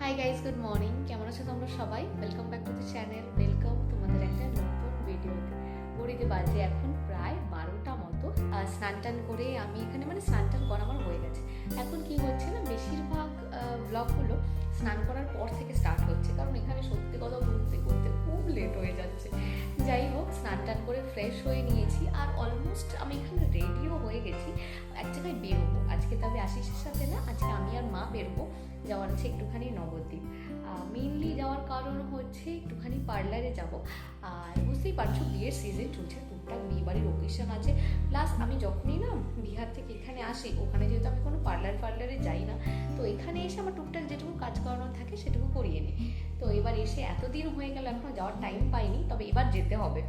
Hi guys, good morning. কেমন আছো তোমরা সবাই? Welcome back to the channel. Welcome তোমাদের একটা নতুন ভিডিওতে। ঘড়িতে বাজে এখন প্রায় 12টা মতো। স্নান টান করে আমি এখানে স্নান টান করা আমার হয়ে গেছে। এখন কি হচ্ছে না, বেশিরভাগ ব্লগগুলো স্নান করার পর থেকে স্টার্ট হচ্ছে, কারণ এখানে সত্যি কথা বলতে করতে খুব লেট হয়ে যাচ্ছে। যাই হোক, স্নান টান করে ফ্রেশ হয়ে নিয়েছি আর অলমোস্ট আমি এখানে রেডিও হয়ে গেছি। এক জায়গায় বেরোবো আজকে, তবে আশিসের সাথে না, আজকে আমি আর মা বেরোবো। যাওয়ার আছে একটুখানি নবদ্বীপ। মেইনলি যাওয়ার কারণ হচ্ছে একটুখানি পার্লারে যাব। আর বুঝতেই পারছো, বিয়ের সিজন চলছে, টুকটাক বিয়ে বাড়ির ওকেশন আছে। প্লাস আমি যখনই না বিহার থেকে এখানে আসি, ওখানে যেহেতু আমি কোনো পার্লারে যাই না, তো এখানে এসে আমার টুকটাক যেটুকু কাজ করানোর থাকে সেটুকু করিয়ে নিই। তো এবার এসে এতদিন হয়ে গেল, এখনো যাওয়ার টাইম পাইনি, তবে এবার যেতে হবে।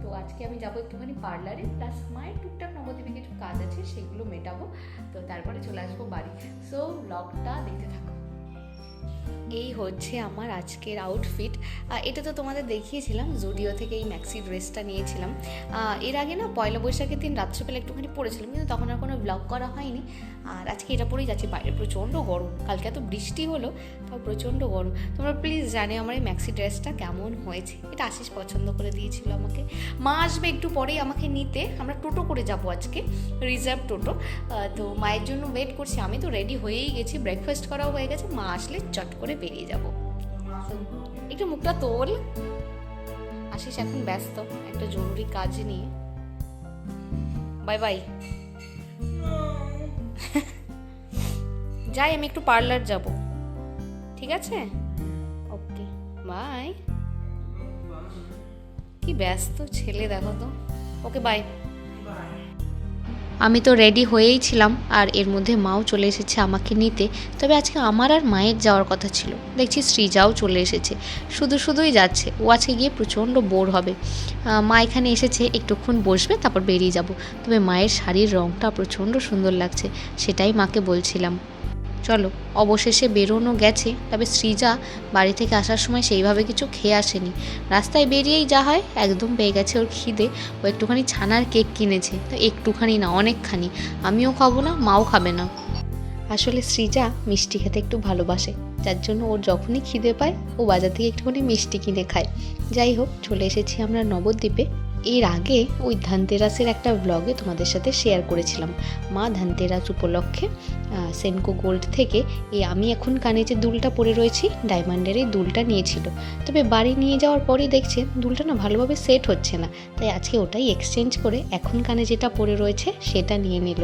তো আজকে আমি যাবো একটুখানি পার্লারে, প্লাস মায়ের টুকটাক নবদ্বীপে কিছু কাজ আছে, সেগুলো মেটাবো। তো তারপরে চলে আসবো বাড়ি। সো ব্লগটা দেখতে থাকো। এই হচ্ছে আমার আজকের আউটফিট। এটা তো তোমাদের দেখিয়েছিলাম, জুডিও থেকে এই ম্যাক্সি ড্রেসটা নিয়েছিলাম। এর আগে না পয়লা বৈশাখের দিন রাত্রেবেলা একটুখানি পরেছিলাম, কিন্তু তখন আর কোনো ব্লগ করা হয়নি। আর আজকে এটা পরেই যাচ্ছি। বাইরে প্রচণ্ড গরম, কালকে এত বৃষ্টি হলো, তাও প্রচণ্ড গরম। তোমরা প্লিজ জানিও আমার এই ম্যাক্সি ড্রেসটা কেমন হয়েছে। এটা আশিস পছন্দ করে দিয়েছিল আমাকে। মা আসবে একটু পরেই আমাকে নিতে, আমরা টোটো করে যাব আজকে, রিজার্ভ টোটো। তো মায়ের জন্য ওয়েট করছি। আমি তো রেডি হয়েই গেছি, ব্রেকফাস্ট করাও হয়ে গেছে। মা আসলে চট করে বেরিয়ে যাব। একটু মুখটা তোল। আশিস এখন ব্যস্ত একটা জরুরি কাজ নিয়ে। Bye bye. যাই, আমি একটু পার্লার যাব, ঠিক আছে? Okay bye. কি ব্যস্ত ছেলে দেখো তো। Okay bye. আমি তো রেডি হয়েই ছিলাম, আর এর মধ্যে মাও চলে এসেছে আমাকে নিতে। তবে আজকে আমার আর মায়ের যাওয়ার কথা ছিল, দেখছি সৃজাও চলে এসেছে। শুধুই যাচ্ছে। ও আজকে গিয়ে প্রচণ্ড বোর হবে। মা এখানে এসেছে, একটুক্ষণ বসবে, তারপর বেরিয়ে যাব। তবে মায়ের শাড়ির রঙটা প্রচণ্ড সুন্দর লাগছে, সেটাই মাকে বলছিলাম। চলো, অবশেষে বেরোনো গেছে। তবে সৃজা বাড়ি থেকে আসার সময় সেইভাবে কিছু খেয়ে আসেনি। রাস্তায় বেরিয়েই যা হয়, একদম পেয়ে গেছে ওর খিদে। ও একটুখানি ছানার কেক কিনেছে, তো একটুখানি না, অনেকখানি। আমিও খাবো না, মাও খাবে না। আসলে সৃজা মিষ্টি খেতে একটু ভালোবাসে, যার জন্য ওর যখনই খিদে পায় ও বাজার থেকে একটুখানি মিষ্টি কিনে খায়। যাই হোক, চলে এসেছি আমরা নবদ্বীপে। এর আগে ওই ধানতেরাসের একটা ব্লগে তোমাদের সাথে শেয়ার করেছিলাম। মা ধানতেরাস উপলক্ষে সেনকো গোল্ড থেকে আমি এখন কানে যে দুলটা পরে রয়েছি, ডায়মন্ডের এই দুলটা নিয়েছিল। তবে বাড়ি নিয়ে যাওয়ার পরেই দেখছেন দুলটা না ভালোভাবে সেট হচ্ছে না, তাই আজকে ওটাই এক্সচেঞ্জ করে এখন কানে যেটা পরে রয়েছে সেটা নিয়ে নিল।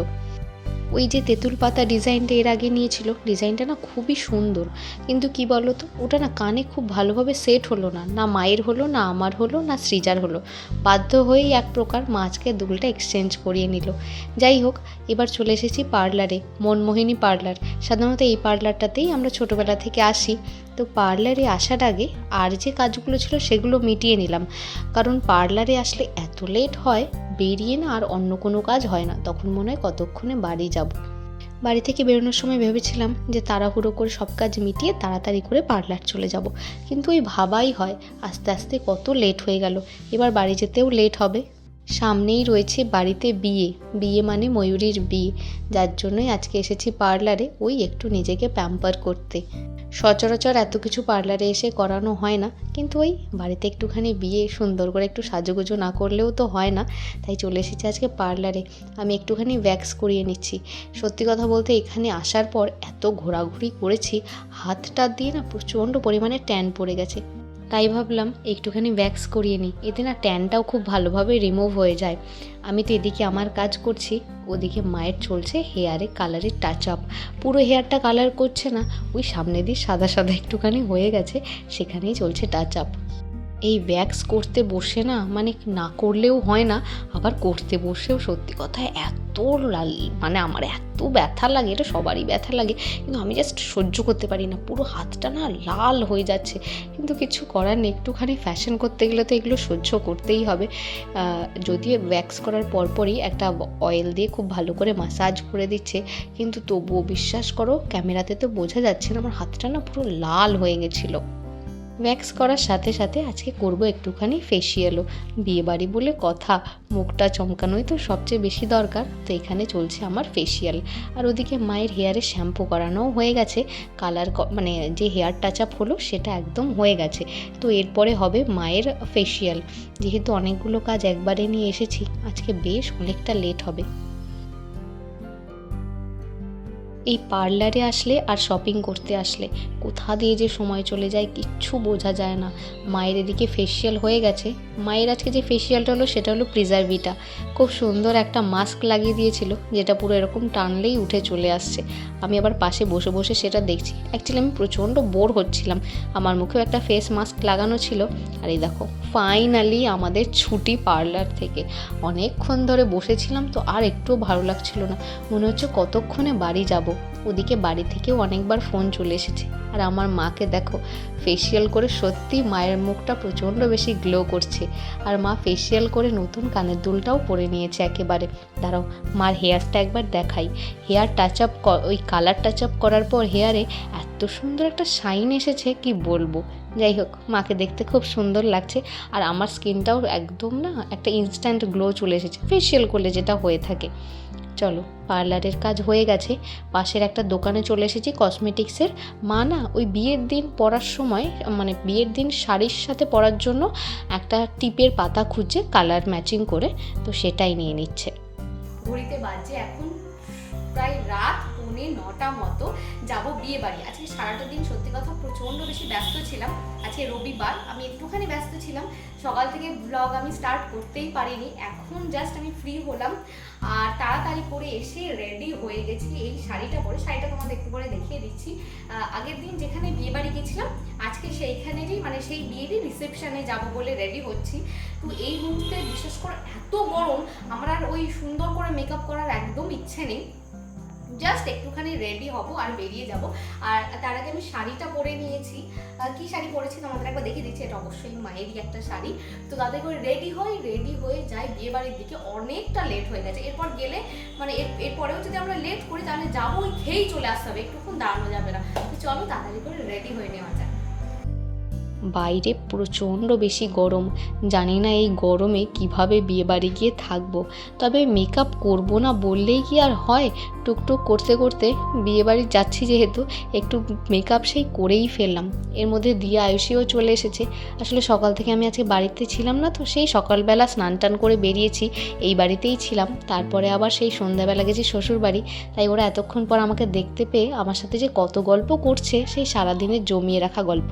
ওই যে তেঁতুল পাতা ডিজাইনটা এর আগে নিয়েছিল, ডিজাইনটা না খুবই সুন্দর, কিন্তু কি বলো তো, ওটা না কানে খুব ভালোভাবে সেট হলো না। না মায়ের হলো, না আমার হলো, না সৃজার হলো। বাধ্য হয়েই এক প্রকার মা আজকে দুলটা এক্সচেঞ্জ করিয়ে নিল। যাই হোক, এবার চলে এসেছি পার্লারে, মনমোহিনী পার্লার। সাধারণত এই পার্লারটাতেই আমরা ছোটোবেলা থেকে আসি। তো পার্লারে আসার আগে আর যে কাজগুলো ছিল সেগুলো মিটিয়ে নিলাম, কারণ পার্লারে আসলে এত লেট হয়, বেরিয়ে না আর অন্য কোনো কাজ হয় না। তখন মনে হয় কতক্ষণে বাড়ি যাব। বাড়ি থেকে বেরোনোর সময় ভেবেছিলাম যে তাড়াহুড়ো করে সব কাজ মিটিয়ে তাড়াতাড়ি করে পার্লার চলে যাব, কিন্তু ওই ভাবাই হয়, আস্তে আস্তে কত লেট হয়ে গেল। এবার বাড়ি যেতেও লেট হবে। সামনেই রয়েছে বাড়িতে বিয়ে মানে ময়ূরীর বিয়ে, যার জন্যই আজকে এসেছি পার্লারে, ওই একটু নিজেকে প্যাম্পার করতে। সচরাচর এত কিছু পার্লারে এসে করানো হয় না, কিন্তু ওই বাড়িতে একটুখানি বিয়ে, সুন্দর করে একটু সাজুগুজু না করলেও তো হয় না, তাই চলে এসেছি আজকে পার্লারে। আমি একটুখানি ওয়্যাক্স করিয়ে নিচ্ছি। সত্যি কথা বলতে এখানে আসার পর এত ঘোরাঘুরি করেছি, হাতটা দিয়ে না প্রচণ্ড পরিমাণে ট্যান পড়ে গেছে। তাই ভাবলাম একটুখানি ওয়্যাক্স করিয়ে নিই, এতে না ট্যানটাও খুব ভালোভাবে রিমুভ হয়ে যায়। আমি তো এদিকে আমার কাজ করছি, ওদিকে মায়ের চলছে হেয়ারে কালারের টাচ আপ। পুরো হেয়ারটা কালার করছে না, ওই সামনে দিয়ে সাদা সাদা একটুখানি হয়ে গেছে, সেখানেই চলছে টাচ আপ। এই ওয়্যাক্স করতে বসে না, না করলেও হয় না, আবার করতে বসেও সত্যি কথা এত আমার এত ব্যথা লাগে, এটা সবারই ব্যথা লাগে, কিন্তু আমি জাস্ট সহ্য করতে পারি না। পুরো হাতটা না লাল হয়ে যাচ্ছে, কিন্তু কিছু করার নেই। একটুখানি ফ্যাশন করতে গেলে তো এগুলো সহ্য করতেই হবে। যদিও ওয়্যাক্স করার পরপরই একটা অয়েল দিয়ে খুব ভালো করে ম্যাসাজ করে দিচ্ছে, কিন্তু তবুও বিশ্বাস করো, ক্যামেরাতে তো বোঝা যাচ্ছে না, আমার হাতটা না পুরো লাল হয়ে গেছিলো। ওয়্যাক্স করার সাথে সাথে আজকে করব একটুখানি ফেসিয়ালও। বিয়েবাড়ি বলে কথা, মুখটা চমকানোই তো সবচেয়ে বেশি দরকার। তো এখানে চলছে আমার ফেসিয়াল, আর ওদিকে মায়ের হেয়ারে শ্যাম্পু করানোও হয়ে গেছে, কালার মানে যে হেয়ার টাচ আপ হলো সেটা একদম হয়ে গেছে। তো এরপরে হবে মায়ের ফেসিয়াল। যেহেতু অনেকগুলো কাজ একবারে নিয়ে এসেছি, আজকে বেশ অনেকটা লেট হবে। এই পার্লারে আসলে আর শপিং করতে আসলে কোথা দিয়ে যে সময় চলে যায় কিচ্ছু বোঝা যায় না। মায়ের এদিকে ফেসিয়াল হয়ে গেছে। মায়ের আজকে যে ফেসিয়ালটা হলো সেটা হলো প্রিজার্ভিটা। খুব সুন্দর একটা মাস্ক লাগিয়ে দিয়েছিল, যেটা পুরো এরকম টানলেই উঠে চলে আসছে। আমি আবার পাশে বসে বসে সেটা দেখছি। অ্যাকচুয়ালি আমি প্রচণ্ড বোর হচ্ছিলাম, আমার মুখেও একটা ফেস মাস্ক লাগানো ছিল। আর এই দেখো ফাইনালি আমাদের ছুটি পার্লার থেকে। অনেকক্ষণ ধরে বসেছিলাম তো আর একটুও ভালো লাগছিল না, মনে হচ্ছে কতক্ষণে বাড়ি যাব। ওদিকে বাড়ি থেকেও অনেকবার ফোন চলে এসেছে। আর আমার মাকে দেখো ফেসিয়াল করে, সত্যি মায়ের মুখটা প্রচণ্ড বেশি গ্লো করছে। আর মা ফেসিয়াল করে নতুন কানের দুলটাও পরে নিয়েছে একেবারে। দাঁড়াও মার হেয়ারটা একবার দেখাই। হেয়ার টাচ আপ, ওই কালার টাচ আপ করার পর হেয়ারে এত সুন্দর একটা শাইন এসেছে কি বলবো। যাই হোক, মাকে দেখতে খুব সুন্দর লাগছে। আর আমার স্কিনটাও একদম না একটা ইনস্ট্যান্ট গ্লো চলে এসেছে ফেসিয়াল করলে যেটা হয়ে থাকে। চলো, পার্লারের কাজ হয়ে গেছে। পাশের একটা দোকানে চলে এসেছি কসমেটিক্সের। মা না ওই বিয়ের দিন পরার সময়, মানে বিয়ের দিন শাড়ির সাথে পরার জন্য একটা টিপের পাতা খুঁজছে কালার ম্যাচিং করে, তো সেটাই নিয়ে নিচ্ছে। ঘড়িতে বাজে এখন প্রায় রাত 9:45 মতো। যাব বিয়ে বাড়ি। আজকে সারাটা দিন সত্যি কথা প্রচণ্ড বেশি ব্যস্ত ছিলাম। আজকে রবিবার, আমি একটুখানি ব্যস্ত ছিলাম। সকাল থেকে ব্লগ আমি স্টার্ট করতেই পারিনি। এখন জাস্ট আমি ফ্রি হলাম আর তাড়াতাড়ি করে এসে রেডি হয়ে গেছি এই শাড়িটা পরে। শাড়িটা তোমাদের একটু করে দেখিয়ে দিচ্ছি। আগের দিন যেখানে বিয়ে বাড়ি গেছিলাম, আজকে সেইখানেরই মানে সেই বিয়েরই রিসেপশনে যাব বলে রেডি হচ্ছি। তো এই মুহূর্তে বিশেষ করে এত গরম, আমার আর ওই সুন্দর করে মেকআপ করার একদম ইচ্ছে নেই। জাস্ট একটুখানি রেডি হব আর বেরিয়ে যাব। আর তার আগে আমি শাড়িটা পরে নিয়েছি। কি শাড়ি পরেছি তোমাদের একবার দেখিয়ে দিচ্ছি। এটা অবশ্যই মায়েরই একটা শাড়ি। তো তাদের করে রেডি হয়ে যাই বিয়ে বাড়ির দিকে। অনেকটা লেট হয়ে গেছে। এরপর গেলে মানে এরপরেও যদি আমরা লেট করি তাহলে যাবো, ওই খেয়েই চলে আসতে হবে, একটুক্ষণ দাঁড়ানো যাবে না। তো চলো তাড়াতাড়ি করে রেডি হয়ে নেওয়া যায়। বাইরে প্রচণ্ড বেশি গরম, জানি না এই গরমে কিভাবে বিয়েবাড়ি গিয়ে থাকবো। তবে মেকআপ করবো না বললেই কি আর হয়, টুকটুক করতে করতে বিয়েবাড়ি যাচ্ছি যেহেতু একটু মেকআপ সেই করেই ফেললাম। এর মধ্যে দিয়া আয়ুষীও চলে এসেছে। আসলে সকাল থেকে আমি আজকে বাড়িতে ছিলাম না, তো সেই সকালবেলা স্নান টান করে বেরিয়েছি, এই বাড়িতেই ছিলাম। তারপরে আবার সেই সন্ধ্যাবেলা গেছি শ্বশুর বাড়ি। তাই ওরা এতক্ষণ পর আমাকে দেখতে পেয়ে আমার সাথে যে কত গল্প করছে, সেই সারাদিনের জমিয়ে রাখা গল্প।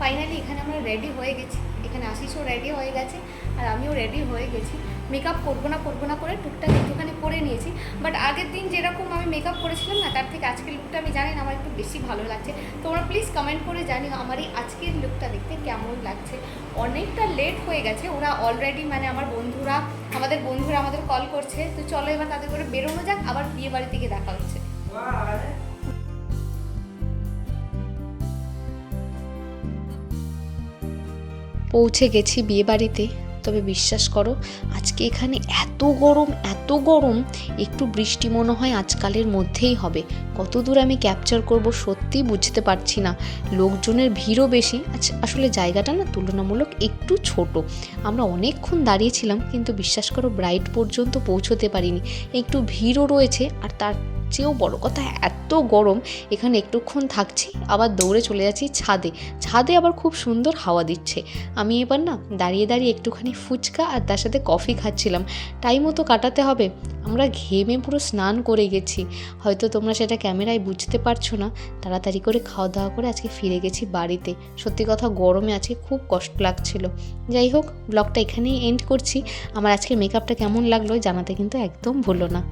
ফাইনালি এখানে আমরা রেডি হয়ে গেছি। এখানে আশিসও রেডি হয়ে গেছে আর আমিও রেডি হয়ে গেছি। মেকআপ করবো না করে টুকটাক একটুখানি করে নিয়েছি। বাট আগের দিন যেরকম আমি মেকআপ করেছিলাম না, তার থেকে আজকের লুকটা আমি জানি না আমার একটু বেশি ভালো লাগছে। তোমরা প্লিজ কমেন্ট করে জানিও আমার এই আজকের লুকটা দেখতে কেমন লাগছে। অনেকটা লেট হয়ে গেছে। ওরা অলরেডি মানে আমাদের বন্ধুরা আমাদের কল করছে। তো চলো এবার তাদের করে বেরোনো যাক, আবার বিয়ে বাড়ি থেকে দেখা হচ্ছে। পৌঁছে গেছি বিয়েবাড়িতে। তবে বিশ্বাস করো আজকে এখানে এত গরম, একটু বৃষ্টি মনে হয় আজকালের মধ্যেই হবে। কত দূর আমি ক্যাপচার করব সত্যি বুঝতে পারছি না। লোকজনের ভিড়ও বেশি। আসলে জায়গাটা না তুলনামূলক একটু ছোট। আমরা অনেকক্ষণ দাঁড়িয়েছিলাম, কিন্তু বিশ্বাস করো ব্রাইড পর্যন্ত পৌঁছতে পারিনি। একটু ভিড়ও রয়েছে, আর তার চেয়েও বড় কথা এত গরম। এখানে একটুক্ষণ থাকছি, আবার দৌড়ে চলে যাচ্ছি ছাদে আবার খুব সুন্দর হাওয়া দিচ্ছে। আমি এবার না দাঁড়িয়ে একটুখানি ফুচকা আর তার সাথে কফি খাচ্ছিলাম। টাইম মতো কাটাতে হবে। আমরা ঘেমে পুরো স্নান করে গেছি, হয়তো তোমরা সেটা ক্যামেরায় বুঝতে পারছো না। তাড়াতাড়ি করে খাওয়া দাওয়া করে আজকে ফিরে গেছি বাড়িতে। সত্যি কথা গরমে আজকে খুব কষ্ট লাগছিল। যাই হোক, ব্লগটা এখানেই এন্ড করছি। আমার আজকের মেকআপটা কেমন লাগলো জানাতে কিন্তু একদম ভুলো না।